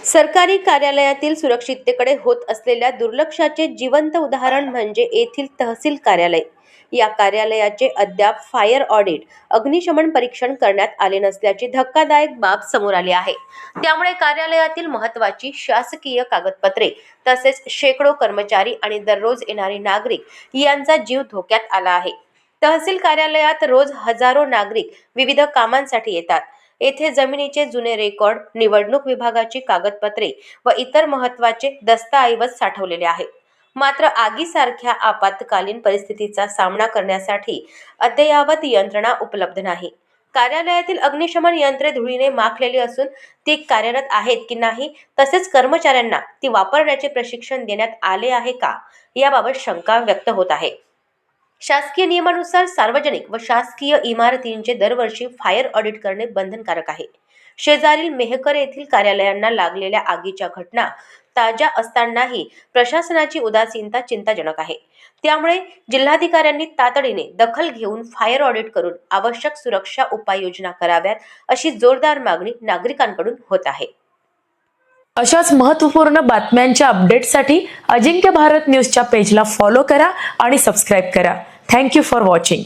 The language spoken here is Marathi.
सरकारी कार्यालयातील सुरक्षिततेकडे होत असलेल्या दुर्लक्षाचे जिवंत उदाहरण म्हणजे येथील तहसील कार्यालय. या कार्यालयाचे अद्याप फायर ऑडिट अग्निशमन परीक्षण करण्यात आले नसल्याची धक्कादायक बाब समोर आली आहे. त्यामुळे कार्यालयातील महत्त्वाची शासकीय कागदपत्रे तसेच शेकडो कर्मचारी आणि दररोज येणारे नागरिक यांचा जीव धोक्यात आला आहे. तहसील कार्यालयात रोज हजारो नागरिक विविध कामांसाठी येतात. येथे जमिनीचे जुने रेकॉर्ड, निवडणूक विभागाची कागदपत्रे व इतर महत्त्वाचे दस्तऐवज साठवलेले आहेत. मात्र आगीसारख्या आपत्कालीन परिस्थितीचा सामना करण्यासाठी अद्ययावत यंत्रणा उपलब्ध नाही. कार्यालयातील अग्निशमन यंत्रे धुळीने माखलेली असून ती कार्यरत आहेत की नाही, तसेच कर्मचाऱ्यांना ती वापरण्याचे प्रशिक्षण देण्यात आले आहे का, याबाबत शंका व्यक्त होत आहे. शासकीय नियमानुसार सार्वजनिक व शासकीय इमारतींचे दरवर्षी फायर ऑडिट करणे बंधनकारक आहे. शेजारील मेहकर येथील कार्यालयांना लागलेल्या आगीच्या घटना ताज्या असतानाही प्रशासनाची उदासीनता चिंताजनक आहे. त्यामुळे जिल्हाधिकाऱ्यांनी तातडीने दखल घेऊन फायर ऑडिट करून आवश्यक सुरक्षा उपाययोजना कराव्यात, अशी जोरदार मागणी नागरिकांकडून होत आहे. अशाच महत्त्वपूर्ण बातम्यांच्या अपडेटसाठी अजिंक्य भारत न्यूजच्या पेजला फॉलो करा आणि सबस्क्राईब करा. Thank you for watching.